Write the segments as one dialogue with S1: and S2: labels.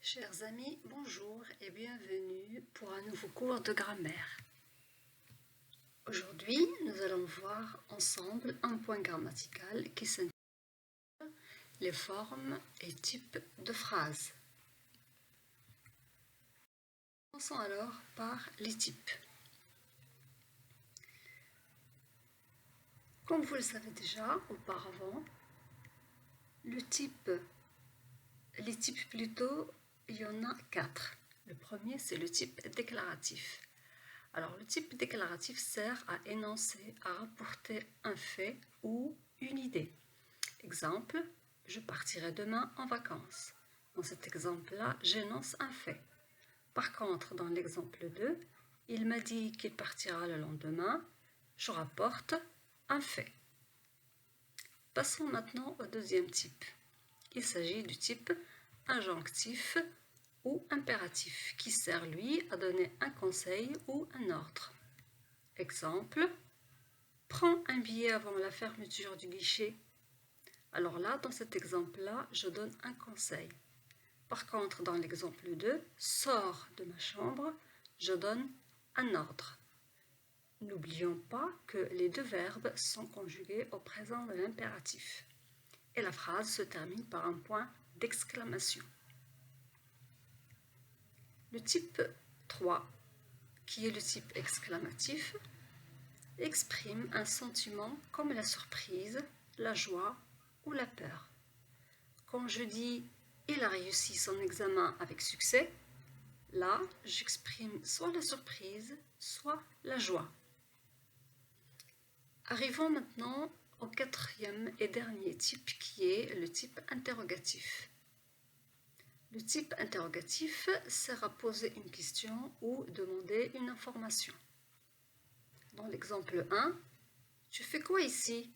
S1: Chers amis, bonjour et bienvenue pour un nouveau cours de grammaire. Aujourd'hui, nous allons voir ensemble un point grammatical qui s'intitule les formes et types de phrases. Commençons alors par les types. Comme vous le savez déjà auparavant, les types plutôt, il y en a 4. Le premier, c'est le type déclaratif. Alors, le type déclaratif sert à énoncer, à rapporter un fait ou une idée. Exemple, je partirai demain en vacances. Dans cet exemple-là, j'énonce un fait. Par contre, dans l'exemple 2, il m'a dit qu'il partira le lendemain. Je rapporte un fait. Passons maintenant au deuxième type. Il s'agit du type injonctif ou impératif qui sert lui à donner un conseil ou un ordre. Exemple, prends un billet avant la fermeture du guichet. Alors là, dans cet exemple-là, je donne un conseil. Par contre, dans l'exemple 2, sors de ma chambre, je donne un ordre. N'oublions pas que les deux verbes sont conjugués au présent de l'impératif. Et la phrase se termine par un point d'exclamation. Le type 3, qui est le type exclamatif, exprime un sentiment comme la surprise, la joie ou la peur. Quand je dis « il a réussi son examen avec succès », là, j'exprime soit la surprise, soit la joie. Arrivons maintenant au quatrième et dernier type qui est le type interrogatif. Le type interrogatif sert à poser une question ou demander une information. Dans l'exemple 1, tu fais quoi ici?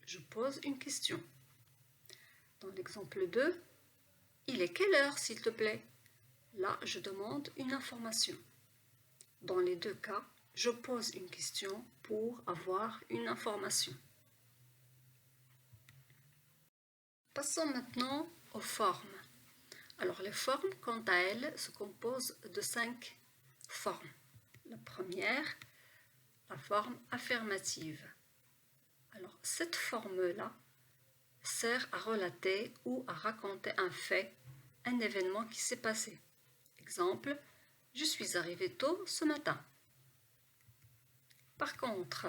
S1: Je pose une question. Dans l'exemple 2, il est quelle heure s'il te plaît? Là, je demande une information. Dans les deux cas, je pose une question pour avoir une information. Passons maintenant aux formes. Alors, les formes, quant à elles, se composent de 5 formes. La première, la forme affirmative. Alors, cette forme-là sert à relater ou à raconter un fait, un événement qui s'est passé. Exemple, je suis arrivé tôt ce matin. Par contre,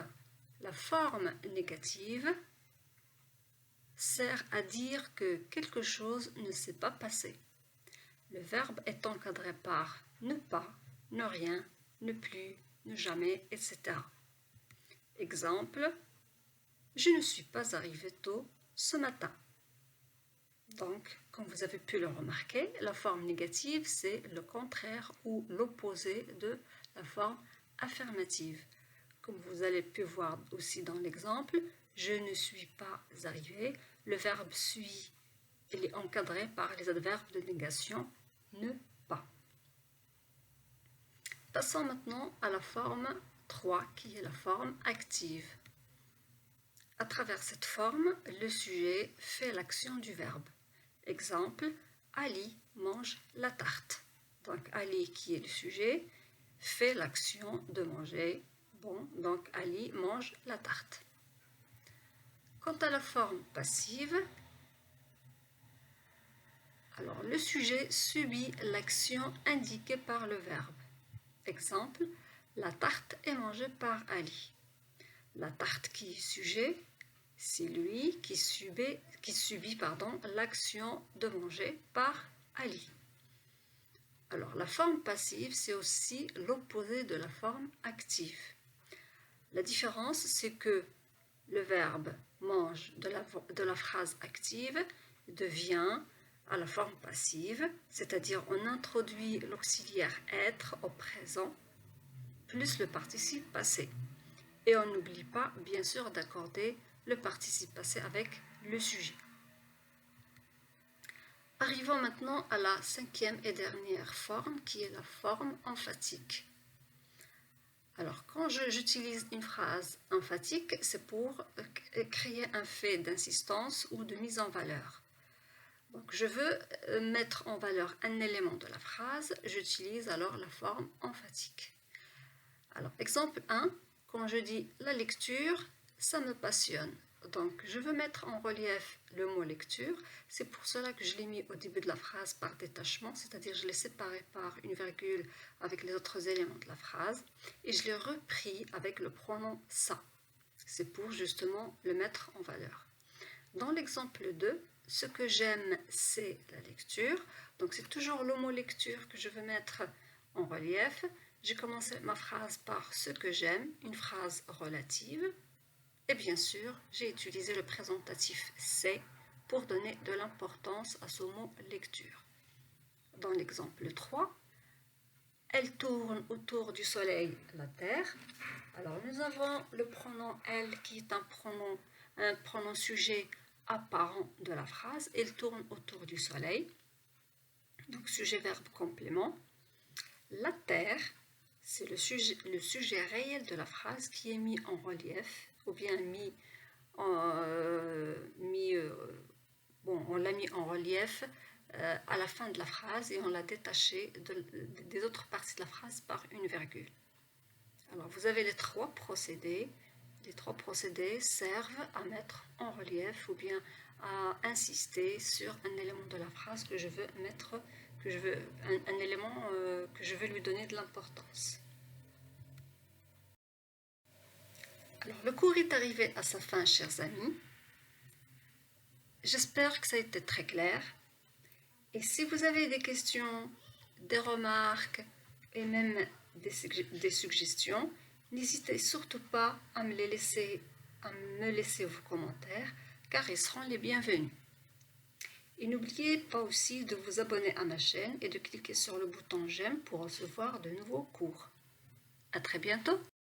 S1: la forme négative sert à dire que quelque chose ne s'est pas passé. Le verbe est encadré par ne pas, ne rien, ne plus, ne jamais, etc. Exemple, je ne suis pas arrivé tôt ce matin. Donc, comme vous avez pu le remarquer, la forme négative, c'est le contraire ou l'opposé de la forme affirmative. Comme vous allez pu voir aussi dans l'exemple, je ne suis pas arrivé. Le verbe suis, il est encadré par les adverbes de négation ne pas. Passons maintenant à la forme 3 qui est la forme active. À travers cette forme, le sujet fait l'action du verbe. Exemple, Ali mange la tarte. Donc Ali qui est le sujet fait l'action de manger. Bon, donc Ali mange la tarte. Quant à la forme passive, alors le sujet subit l'action indiquée par le verbe. Exemple, la tarte est mangée par Ali. La tarte qui est sujet, c'est lui qui subit l'action de manger par Ali. Alors, la forme passive, c'est aussi l'opposé de la forme active. La différence, c'est que le verbe mange de la phrase active devient à la forme passive, c'est-à-dire on introduit l'auxiliaire être au présent plus le participe passé. Et on n'oublie pas, bien sûr, d'accorder le participe passé avec le sujet. Arrivons maintenant à la cinquième et dernière forme, qui est la forme emphatique. Alors, quand j'utilise une phrase emphatique, c'est pour créer un fait d'insistance ou de mise en valeur. Donc, je veux mettre en valeur un élément de la phrase, j'utilise alors la forme emphatique. Alors, exemple 1, quand je dis la lecture, ça me passionne. Donc, je veux mettre en relief le mot lecture. C'est pour cela que je l'ai mis au début de la phrase par détachement, c'est-à-dire je l'ai séparé par une virgule avec les autres éléments de la phrase et je l'ai repris avec le pronom ça. C'est pour justement le mettre en valeur. Dans l'exemple 2, ce que j'aime, c'est la lecture. Donc, c'est toujours le mot lecture que je veux mettre en relief. J'ai commencé ma phrase par ce que j'aime, une phrase relative. Et bien sûr, j'ai utilisé le présentatif c'est pour donner de l'importance à ce mot lecture. Dans l'exemple 3, elle tourne autour du soleil, la Terre. Alors nous avons le pronom elle qui est un pronom sujet apparent de la phrase. Elle tourne autour du soleil. Donc sujet verbe complément. La Terre, c'est le sujet réel de la phrase qui est mis en relief ou bien on l'a mis en relief à la fin de la phrase et on l'a détaché des autres parties de la phrase par une virgule. Alors vous avez les trois procédés. Les trois procédés servent à mettre en relief ou bien à insister sur un élément de la phrase que je veux mettre, un élément que je veux lui donner de l'importance. Alors le cours est arrivé à sa fin, chers amis. J'espère que ça a été très clair. Et si vous avez des questions, des remarques et même des suggestions, n'hésitez surtout pas à me laisser vos commentaires car ils seront les bienvenus. Et n'oubliez pas aussi de vous abonner à ma chaîne et de cliquer sur le bouton j'aime pour recevoir de nouveaux cours. À très bientôt!